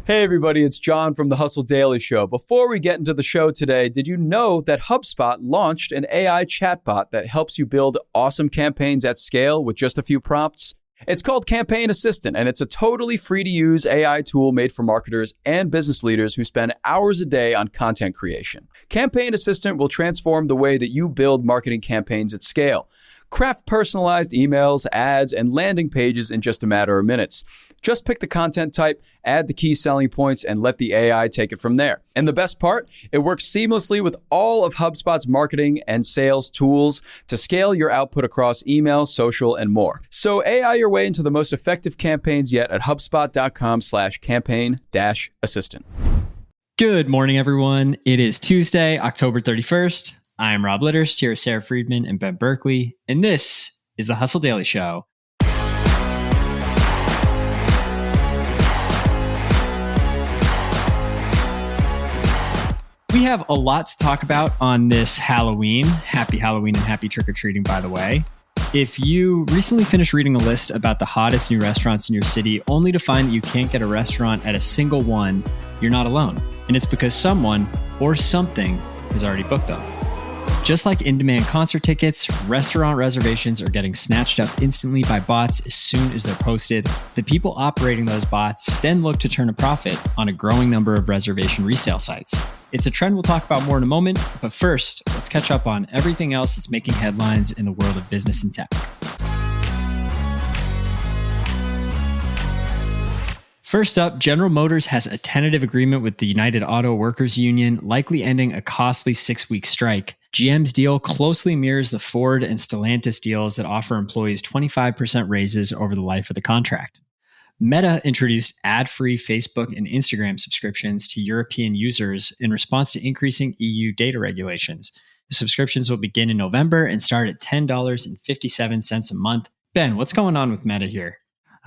Hey everybody, it's John from the Hustle Daily Show. Before we get into the show today, did you know that HubSpot launched an AI chatbot that helps you build awesome campaigns at scale with just a few prompts? It's called Campaign Assistant, and it's a totally free-to-use AI tool made for marketers and business leaders who spend hours a day on content creation. Campaign Assistant will transform the way that you build marketing campaigns at scale. Craft personalized emails, ads, and landing pages in just a matter of minutes. Just pick the content type, add the key selling points, and let the AI take it from there. And the best part, it works seamlessly with all of HubSpot's marketing and sales tools to scale your output across email, social, and more. So AI your way into the most effective campaigns yet at HubSpot.com/campaign-assistant. Good morning, everyone. It is Tuesday, October 31st. I'm Rob Litterst here with Sara Friedman and Ben Berkley, and this is the Hustle Daily Show. We have a lot to talk about on this Halloween. Happy Halloween and happy trick-or-treating, by the way. If you recently finished reading a list about the hottest new restaurants in your city, only to find that you can't get a restaurant at a single one, you're not alone. And it's because someone or something has already booked them. Just like in-demand concert tickets, restaurant reservations are getting snatched up instantly by bots as soon as they're posted. The people operating those bots then look to turn a profit on a growing number of reservation resale sites. It's a trend we'll talk about more in a moment, but first, let's catch up on everything else that's making headlines in the world of business and tech. First up, General Motors has a tentative agreement with the United Auto Workers Union, likely ending a costly 6-week strike. GM's deal closely mirrors the Ford and Stellantis deals that offer employees 25% raises over the life of the contract. Meta introduced ad-free Facebook and Instagram subscriptions to European users in response to increasing EU data regulations. The subscriptions will begin in November and start at $10.57 a month. Ben, what's going on with Meta here?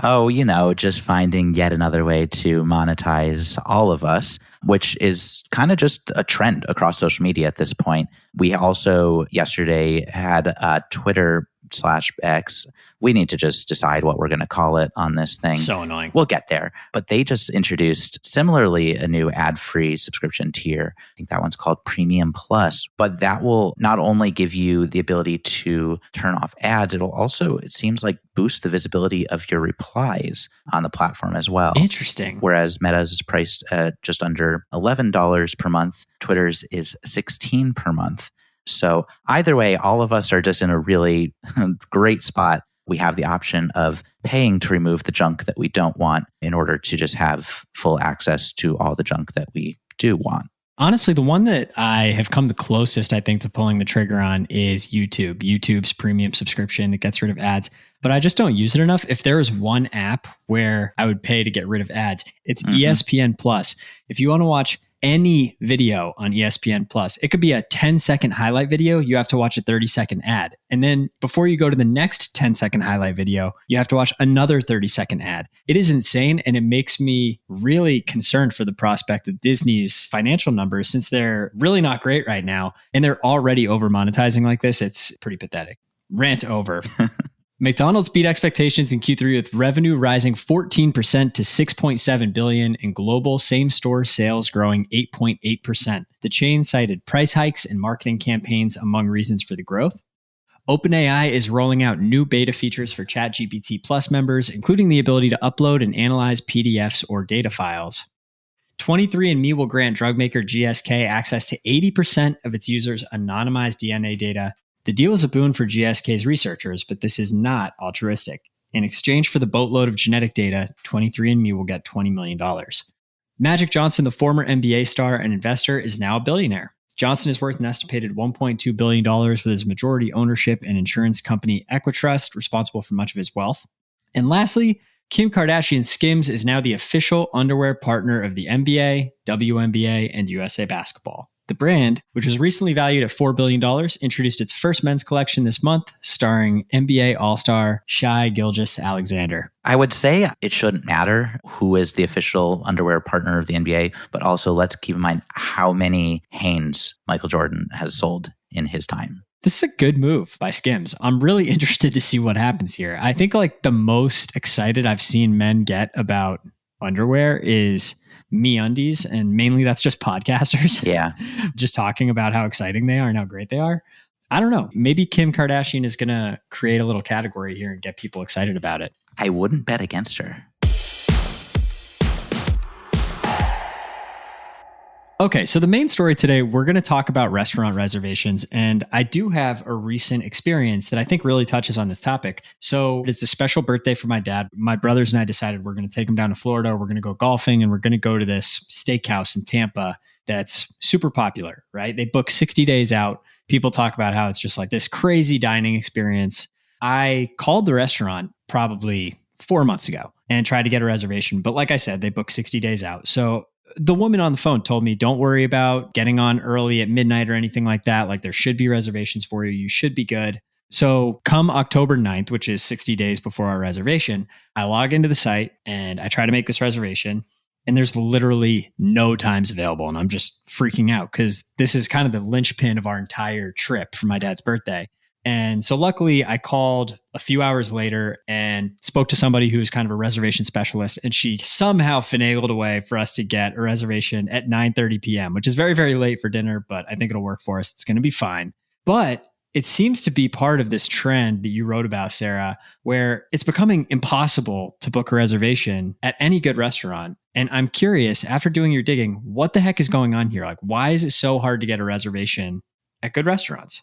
Oh, just finding yet another way to monetize all of us, which is kind of just a trend across social media at this point. We also yesterday had Twitter/X. We need to just decide what we're going to call it on this thing. So annoying. We'll get there. But they just introduced similarly a new ad-free subscription tier. I think that one's called Premium Plus. But that will not only give you the ability to turn off ads, it'll also, it seems like, boost the visibility of your replies on the platform as well. Interesting. Whereas Meta's is priced at just under $11 per month. Twitter's is $16 per month. So either way, all of us are just in a really great spot. We have the option of paying to remove the junk that we don't want in order to just have full access to all the junk that we do want. Honestly, the one that I have come the closest, I think, to pulling the trigger on is YouTube. YouTube's premium subscription that gets rid of ads, but I just don't use it enough. If there is one app where I would pay to get rid of ads, it's ESPN Plus. If you want to watch any video on ESPN Plus, it could be a 10-second highlight video. You have to watch a 30-second ad. And then before you go to the next 10-second highlight video, you have to watch another 30-second ad. It is insane. And it makes me really concerned for the prospect of Disney's financial numbers, since they're really not great right now. And they're already over monetizing like this. It's pretty pathetic. Rant over. McDonald's beat expectations in Q3 with revenue rising 14% to $6.7 billion and global same-store sales growing 8.8%. The chain cited price hikes and marketing campaigns among reasons for the growth. OpenAI is rolling out new beta features for ChatGPT Plus members, including the ability to upload and analyze PDFs or data files. 23andMe will grant drug maker GSK access to 80% of its users' anonymized DNA data. The deal is a boon for GSK's researchers, but this is not altruistic. In exchange for the boatload of genetic data, 23andMe will get $20 million. Magic Johnson, the former NBA star and investor, is now a billionaire. Johnson is worth an estimated $1.2 billion with his majority ownership in insurance company Equitrust, responsible for much of his wealth. And lastly, Kim Kardashian's Skims is now the official underwear partner of the NBA, WNBA, and USA Basketball. The brand, which was recently valued at $4 billion, introduced its first men's collection this month, starring NBA All-Star Shai Gilgeous-Alexander. I would say it shouldn't matter who is the official underwear partner of the NBA, but also let's keep in mind how many Hanes Michael Jordan has sold in his time. This is a good move by Skims. I'm really interested to see what happens here. I think like the most excited I've seen men get about underwear is MeUndies, and mainly that's just podcasters. Yeah. Just talking about how exciting they are and how great they are. I don't know. Maybe Kim Kardashian is going to create a little category here and get people excited about it. I wouldn't bet against her. Okay, so the main story today, we're going to talk about restaurant reservations. And I do have a recent experience that I think really touches on this topic. So it's a special birthday for my dad. My brothers and I decided we're going to take him down to Florida. We're going to go golfing and we're going to go to this steakhouse in Tampa that's super popular, right? They book 60 days out. People talk about how it's just like this crazy dining experience. I called the restaurant probably 4 months ago and tried to get a reservation. But like I said, they book 60 days out. So the woman on the phone told me, don't worry about getting on early at midnight or anything like that. Like there should be reservations for you. You should be good. So come October 9th, which is 60 days before our reservation, I log into the site and I try to make this reservation. And there's literally no times available. And I'm just freaking out because this is kind of the linchpin of our entire trip for my dad's birthday. And so luckily I called a few hours later and spoke to somebody who's kind of a reservation specialist. And she somehow finagled a way for us to get a reservation at 9:30 p.m., which is very, very late for dinner, but I think it'll work for us. It's going to be fine. But it seems to be part of this trend that you wrote about, Sara, where it's becoming impossible to book a reservation at any good restaurant. And I'm curious, after doing your digging, what the heck is going on here? Like, why is it so hard to get a reservation at good restaurants?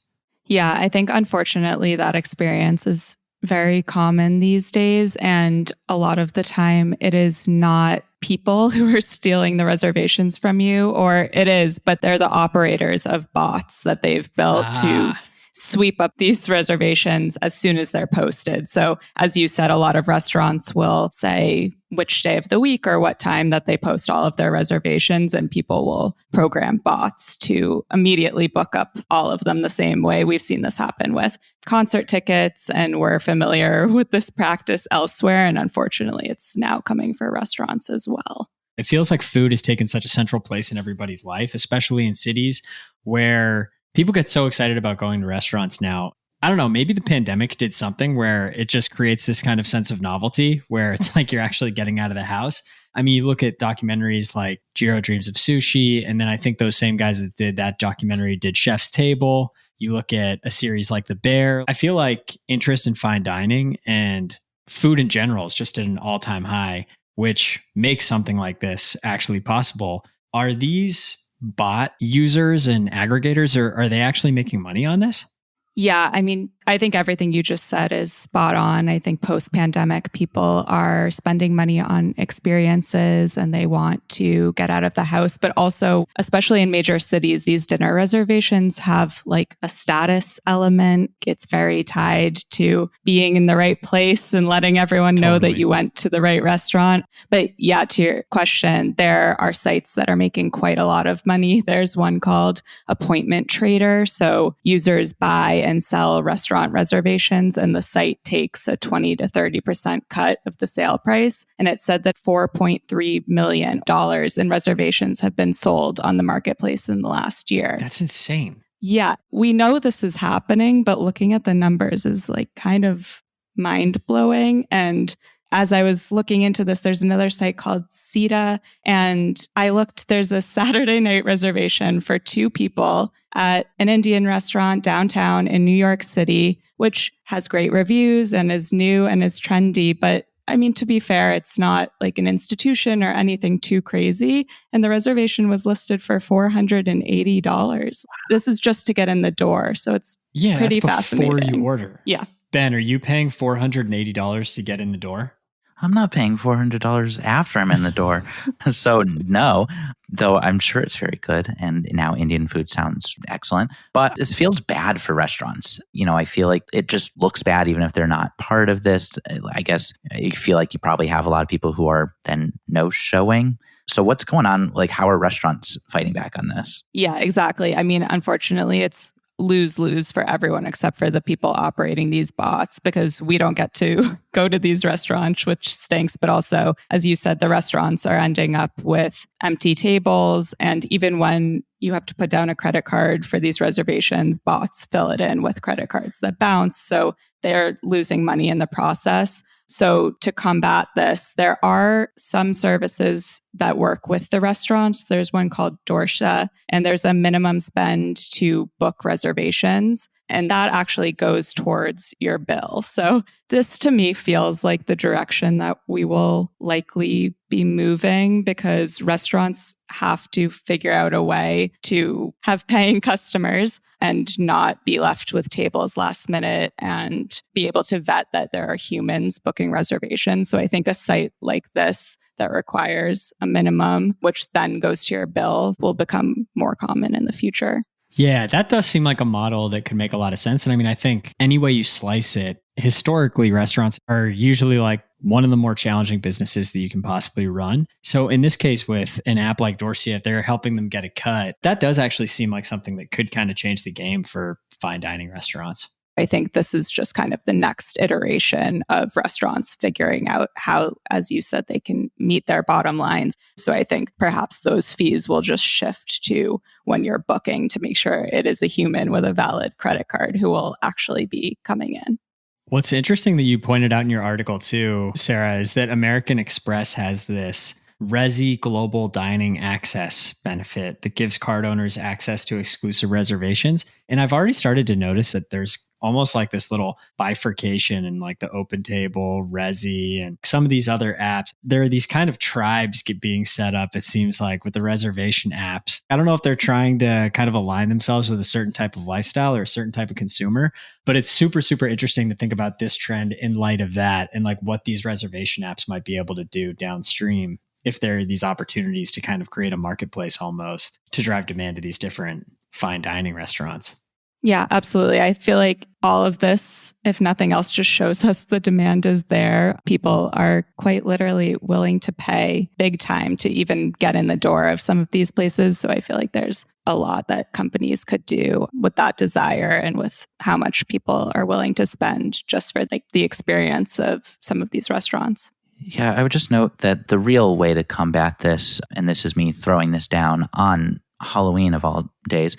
Yeah, I think unfortunately that experience is very common these days. And a lot of the time it is not people who are stealing the reservations from you, or it is, but they're the operators of bots that they've built to sweep up these reservations as soon as they're posted. So as you said, a lot of restaurants will say which day of the week or what time that they post all of their reservations, and people will program bots to immediately book up all of them the same way. We've seen this happen with concert tickets, and we're familiar with this practice elsewhere. And unfortunately, it's now coming for restaurants as well. It feels like food has taken such a central place in everybody's life, especially in cities where people get so excited about going to restaurants now. I don't know, maybe the pandemic did something where it just creates this kind of sense of novelty where it's like you're actually getting out of the house. I mean, you look at documentaries like Jiro Dreams of Sushi, and then I think those same guys that did that documentary did Chef's Table. You look at a series like The Bear. I feel like interest in fine dining and food in general is just at an all-time high, which makes something like this actually possible. Are these bot users and aggregators, or are they actually making money on this? Yeah, I mean, I think everything you just said is spot on. I think post-pandemic, people are spending money on experiences and they want to get out of the house. But also, especially in major cities, these dinner reservations have like a status element. It's very tied to being in the right place and letting everyone know that you went to the right restaurant. But yeah, to your question, there are sites that are making quite a lot of money. There's one called Appointment Trader. So users buy and sell restaurant reservations, and the site takes a 20 to 30% cut of the sale price. And it said that $4.3 million in reservations have been sold on the marketplace in the last year. That's insane. Yeah, we know this is happening, but looking at the numbers is like kind of mind-blowing. And as I was looking into this, there's another site called Sita, and I looked, there's a Saturday night reservation for 2 people at an Indian restaurant downtown in New York City, which has great reviews and is new and is trendy. But I mean, to be fair, it's not like an institution or anything too crazy. And the reservation was listed for $480. This is just to get in the door. So it's pretty fascinating. Before you order. Yeah. Ben, are you paying $480 to get in the door? I'm not paying $400 after I'm in the door. So no, though I'm sure it's very good. And now Indian food sounds excellent. But this feels bad for restaurants. You know, I feel like it just looks bad even if they're not part of this. I guess you feel like you probably have a lot of people who are then no-showing. So what's going on? Like, how are restaurants fighting back on this? Yeah, exactly. I mean, unfortunately, it's lose-lose for everyone except for the people operating these bots, because we don't get to go to these restaurants, which stinks. But also, as you said, the restaurants are ending up with empty tables. And even when you have to put down a credit card for these reservations, bots fill it in with credit cards that bounce. So they're losing money in the process. So to combat this, there are some services that work with the restaurants. There's one called Dorsha, and there's a minimum spend to book reservations. And that actually goes towards your bill. So this to me feels like the direction that we will likely be moving, because restaurants have to figure out a way to have paying customers and not be left with tables last minute and be able to vet that there are humans booking reservations. So I think a site like this that requires a minimum, which then goes to your bill, will become more common in the future. Yeah, that does seem like a model that could make a lot of sense. And I mean, I think any way you slice it, historically, restaurants are usually like one of the more challenging businesses that you can possibly run. So in this case, with an app like Dorsey, if they're helping them get a cut, that does actually seem like something that could kind of change the game for fine dining restaurants. I think this is just kind of the next iteration of restaurants figuring out how, as you said, they can meet their bottom lines. So I think perhaps those fees will just shift to when you're booking to make sure it is a human with a valid credit card who will actually be coming in. What's interesting that you pointed out in your article too, Sarah, is that American Express has this Resi Global Dining Access benefit that gives card owners access to exclusive reservations. And I've already started to notice that there's almost like this little bifurcation in like the Open Table, Resi, and some of these other apps. There are these kind of tribes being set up, it seems like, with the reservation apps. I don't know if they're trying to kind of align themselves with a certain type of lifestyle or a certain type of consumer, but it's super, super interesting to think about this trend in light of that and like what these reservation apps might be able to do downstream, if there are these opportunities to kind of create a marketplace almost to drive demand to these different fine dining restaurants. Yeah, absolutely. I feel like all of this, if nothing else, just shows us the demand is there. People are quite literally willing to pay big time to even get in the door of some of these places. So I feel like there's a lot that companies could do with that desire and with how much people are willing to spend just for like the experience of some of these restaurants. Yeah, I would just note that the real way to combat this, and this is me throwing this down on Halloween of all days,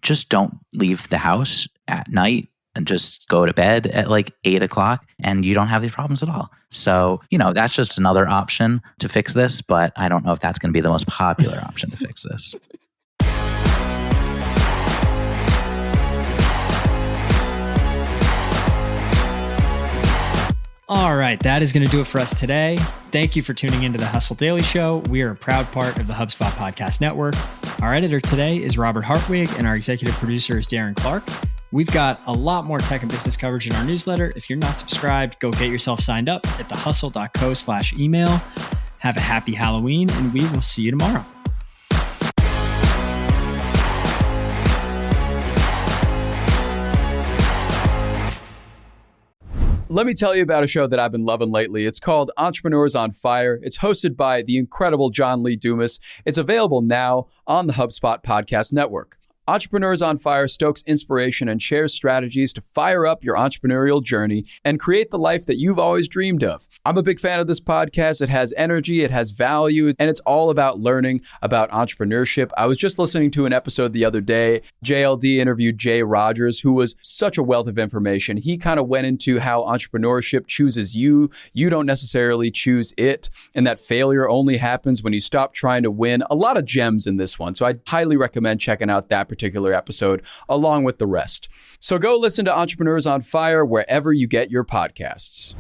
just don't leave the house at night and just go to bed at like 8 o'clock and you don't have these problems at all. So, that's just another option to fix this, but I don't know if that's going to be the most popular option to fix this. All right, that is going to do it for us today. Thank you for tuning into the Hustle Daily Show. We are a proud part of the HubSpot Podcast Network. Our editor today is Robert Hartwig, and our executive producer is Darren Clarke. We've got a lot more tech and business coverage in our newsletter. If you're not subscribed, go get yourself signed up at thehustle.co/email. Have a happy Halloween, and we will see you tomorrow. Let me tell you about a show that I've been loving lately. It's called Entrepreneurs on Fire. It's hosted by the incredible John Lee Dumas. It's available now on the HubSpot Podcast Network. Entrepreneurs on Fire stokes inspiration and shares strategies to fire up your entrepreneurial journey and create the life that you've always dreamed of. I'm a big fan of this podcast. It has energy, it has value, and it's all about learning about entrepreneurship. I was just listening to an episode the other day. JLD interviewed Jay Rogers, who was such a wealth of information. He kind of went into how entrepreneurship chooses you. You don't necessarily choose it, and that failure only happens when you stop trying to win. A lot of gems in this one. So I highly recommend checking out that particular episode along with the rest. So go listen to Entrepreneurs on Fire wherever you get your podcasts.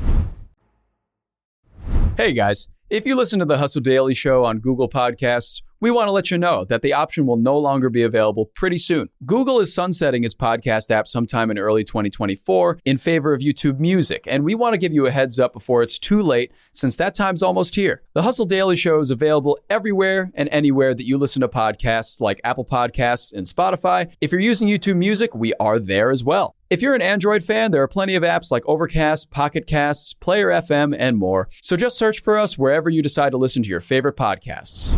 Hey guys, if you listen to the Hustle Daily Show on Google Podcasts, we want to let you know that the option will no longer be available pretty soon. Google is sunsetting its podcast app sometime in early 2024 in favor of YouTube Music, and we want to give you a heads up before it's too late, since that time's almost here. The Hustle Daily Show is available everywhere and anywhere that you listen to podcasts, like Apple Podcasts and Spotify. If you're using YouTube Music, we are there as well. If you're an Android fan, there are plenty of apps like Overcast, Pocket Casts, Player FM, and more. So just search for us wherever you decide to listen to your favorite podcasts.